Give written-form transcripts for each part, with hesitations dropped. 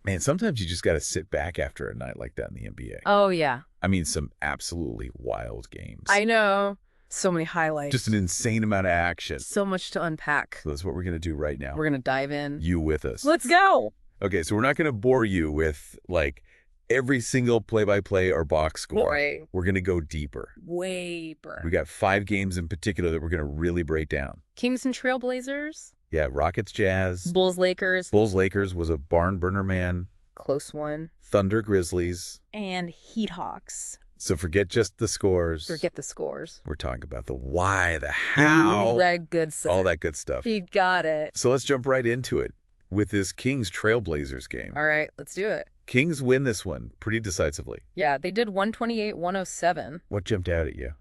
And sometimes you just got to sit back after a night like that in the NBA. Oh, yeah. I mean, some absolutely wild games. I know. So many highlights. Just an insane amount of action. So much to unpack. So that's what we're going to do right now. We're going to dive in. You with us. Let's go. Okay, so we're not going to bore you with, like, every single play-by-play or box score. Right. We're going to go deeper. Way deeper. We got 5 games in particular that we're going to really break down. Kings and Trailblazers. Yeah, Rockets, Jazz. Bulls, Lakers. Bulls, Lakers was a barn burner, man. Close one. Thunder, Grizzlies. And Heat, Hawks. So forget just the scores. Forget the scores. We're talking about the why, the how. All that good stuff. All that good stuff. You got it. So let's jump right into it with this Kings Trailblazers game. All right, let's do it. Kings win this one pretty decisively. Yeah, they did 128-107. What jumped out at you?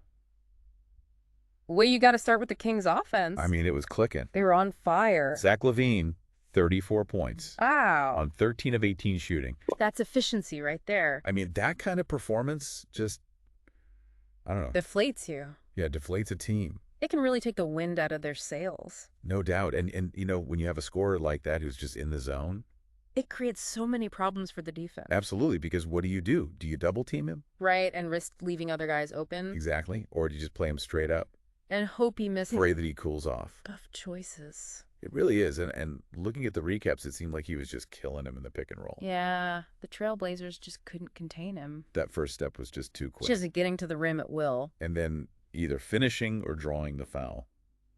Well, you got to start with the Kings offense. I mean, it was clicking. They were on fire. Zach LaVine, 34 points. Wow. On 13 of 18 shooting. That's efficiency right there. I mean, that kind of performance just, I don't know. Deflates you. Yeah, deflates a team. It can really take the wind out of their sails. No doubt. And you know, when you have a scorer like that who's just in the zone. It creates so many problems for the defense. Absolutely, because what do? Do you double team him? Right, and risk leaving other guys open. Exactly. Or do you just play him straight up? And hope he misses. Pray that he cools off. Tough choices. It really is. And looking at the recaps, it seemed like he was just killing him in the pick and roll. Yeah, the Trailblazers just couldn't contain him. That first step was just too quick. Just getting to the rim at will. And then either finishing or drawing the foul.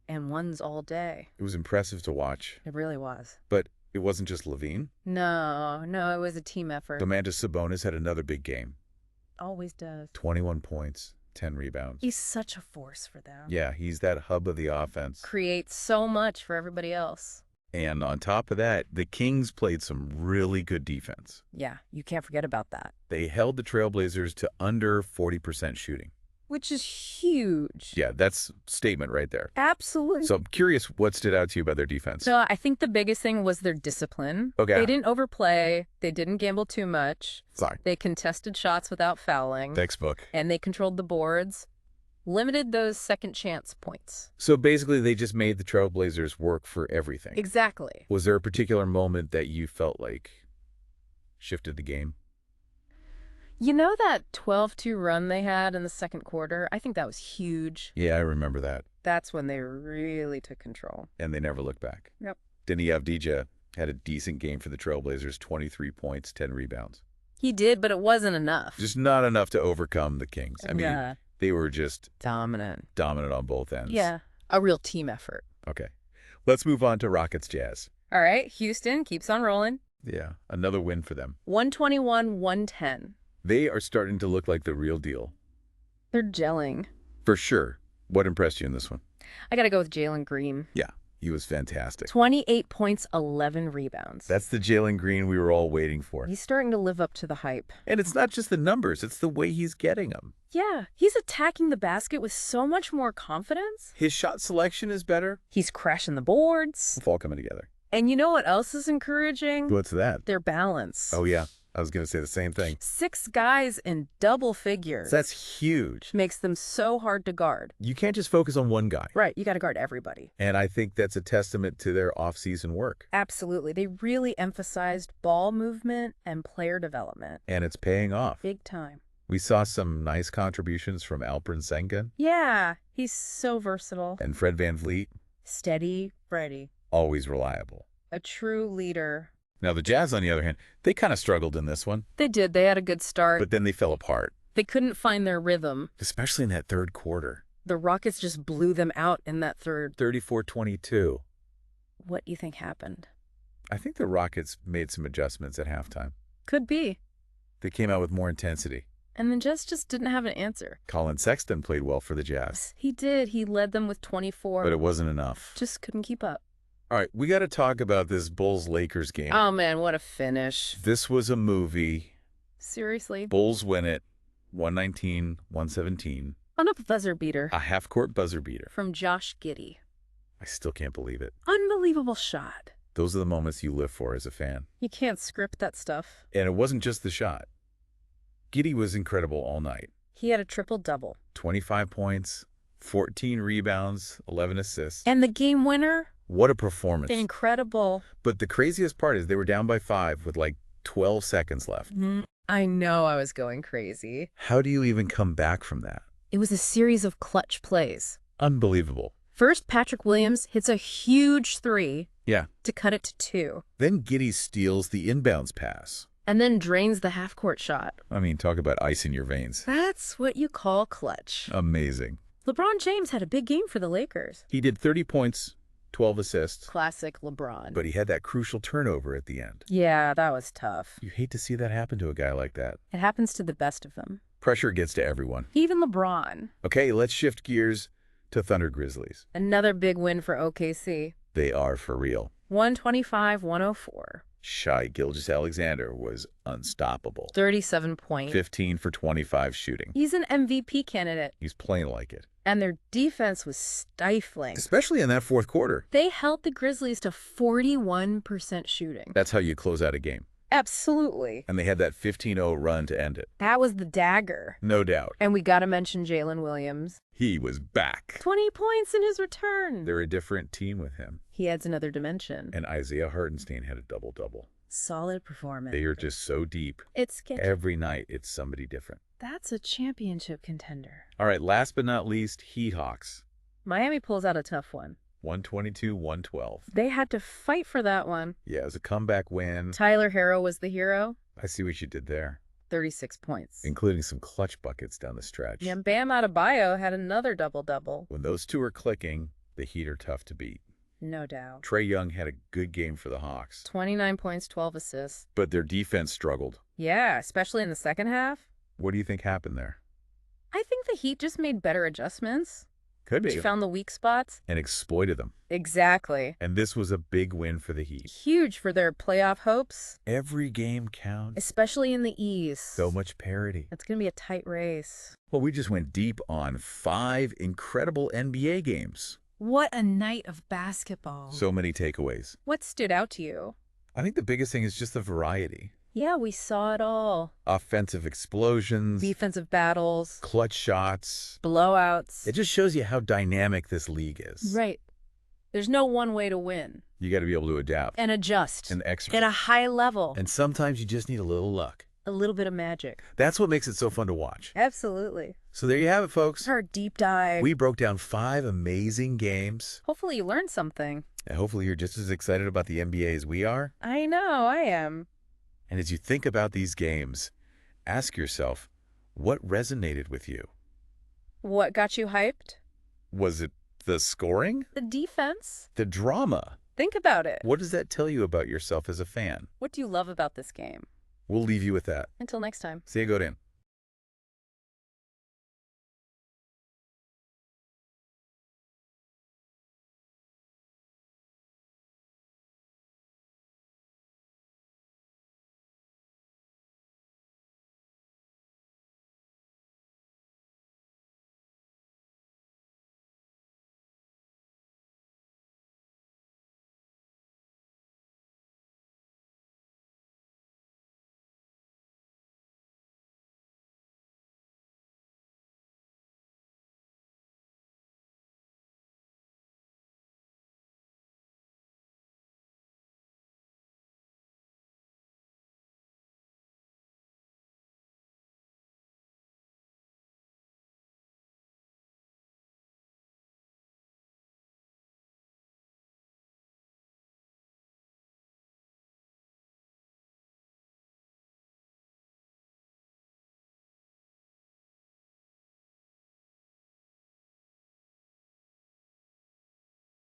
And ones all day. It was impressive to watch. It really was. But it wasn't just LaVine. No, it was a team effort. Domantas Sabonis had another big game. Always does. 21 points, 10 rebounds. He's such a force for them. Yeah, he's that hub of the offense. Creates so much for everybody else. And on top of that, the Kings played some really good defense. Yeah, you can't forget about that. They held the Trailblazers to under 40% shooting. Which is huge. Yeah, that's a statement right there. Absolutely. So I'm curious what stood out to you about their defense. So I think the biggest thing was their discipline. Okay. They didn't overplay. They didn't gamble too much. Sorry. They contested shots without fouling. Textbook. And they controlled the boards. Limited those second chance points. So basically they just made the Trailblazers work for everything. Exactly. Was there a particular moment that you felt like shifted the game? You know that 12-2 run they had in the second quarter? I think that was huge. Yeah, I remember that. That's when they really took control. And they never looked back. Yep. Denis Avdija had a decent game for the Trailblazers, 23 points, 10 rebounds. He did, but it wasn't enough. Just not enough to overcome the Kings. I mean, they were just dominant on both ends. Yeah, a real team effort. Okay. Let's move on to Rockets Jazz. All right, Houston keeps on rolling. Yeah, another win for them. 121-110. They are starting to look like the real deal. They're gelling. For sure. What impressed you in this one? I got to go with Jalen Green. Yeah, he was fantastic. 28 points, 11 rebounds. That's the Jalen Green we were all waiting for. He's starting to live up to the hype. And it's not just the numbers, it's the way he's getting them. Yeah, he's attacking the basket with so much more confidence. His shot selection is better. He's crashing the boards. It's all coming together. And you know what else is encouraging? What's that? Their balance. Oh, yeah. I was going to say the same thing. 6 guys in double figures. That's huge. Makes them so hard to guard. You can't just focus on one guy. Right, you got to guard everybody. And I think that's a testament to their off-season work. Absolutely. They really emphasized ball movement and player development. And it's paying off. Big time. We saw some nice contributions from Alperen Sengun. Yeah, he's so versatile. And Fred VanVleet. Steady Freddy. Always reliable. A true leader. Now, the Jazz, on the other hand, they kind of struggled in this one. They did. They had a good start. But then they fell apart. They couldn't find their rhythm. Especially in that third quarter. The Rockets just blew them out in that third. 34-22. What do you think happened? I think the Rockets made some adjustments at halftime. Could be. They came out with more intensity. And the Jazz just didn't have an answer. Colin Sexton played well for the Jazz. He did. He led them with 24. But it wasn't enough. Just couldn't keep up. All right, we got to talk about this Bulls-Lakers game. Oh, man, what a finish. This was a movie. Seriously. Bulls win it, 119-117. On a buzzer beater. A half-court buzzer beater. From Josh Giddey. I still can't believe it. Unbelievable shot. Those are the moments you live for as a fan. You can't script that stuff. And it wasn't just the shot. Giddey was incredible all night. He had a triple-double. 25 points, 14 rebounds, 11 assists. And the game winner? What a performance. Incredible. But the craziest part is they were down by 5 with like 12 seconds left. I know I was going crazy. How do you even come back from that? It was a series of clutch plays. Unbelievable. First, Patrick Williams hits a huge three Yeah. to cut it to 2. Then Giddey steals the inbounds pass. And then drains the half-court shot. I mean, talk about ice in your veins. That's what you call clutch. Amazing. LeBron James had a big game for the Lakers. He did 30 points, 12 assists, Classic LeBron. but he had that crucial turnover at the end. Yeah, that was tough. You hate to see that happen to a guy like that. It happens to the best of them. Pressure gets to everyone. Even LeBron. Okay, let's shift gears to Thunder Grizzlies. Another big win for OKC. They are for real. 125-104. Shai Gilgeous-Alexander was unstoppable. 37 points. 15 for 25 shooting. He's an MVP candidate. He's playing like it. And their defense was stifling. Especially in that fourth quarter. They held the Grizzlies to 41% shooting. That's how you close out a game. Absolutely. And they had that 15-0 run to end it. That was the dagger. No doubt. And we got to mention Jalen Williams. He was back. 20 points in his return. They're a different team with him. He adds another dimension. And Isaiah Hartenstein had a double-double. Solid performance. They are just so deep. It's Every night, it's somebody different. That's a championship contender. All right, last but not least, Heat Hawks. Miami pulls out a tough one. 122-112. They had to fight for that one. Yeah, it was a comeback win. Tyler Herro was the hero. I see what you did there. 36 points. Including some clutch buckets down the stretch. And Bam Adebayo had another double-double. When those two are clicking, the Heat are tough to beat. No doubt. Trae Young had a good game for the Hawks. 29 points, 12 assists. But their defense struggled. Yeah, especially in the second half. What do you think happened there? I think the Heat just made better adjustments. Could be. They found the weak spots. And exploited them. Exactly. And this was a big win for the Heat. Huge for their playoff hopes. Every game counts. Especially in the East. So much parity. It's going to be a tight race. Well, we just went deep on 5 incredible NBA games. What a night of basketball. So many takeaways. What stood out to you? I think the biggest thing is just the variety. Yeah, we saw it all. Offensive explosions. Defensive battles. Clutch shots. Blowouts. It just shows you how dynamic this league is. Right. There's no one way to win. You got to be able to adapt. And adjust. And execute. At a high level. And sometimes you just need a little luck. A little bit of magic. That's what makes it so fun to watch. Absolutely. So there you have it, folks. Our deep dive. We broke down 5 amazing games. Hopefully you learned something. And hopefully you're just as excited about the NBA as we are. I know, I am. And as you think about these games, ask yourself, what resonated with you? What got you hyped? Was it the scoring? The defense. The drama? Think about it. What does that tell you about yourself as a fan? What do you love about this game? We'll leave you with that. Until next time. See you, Godin.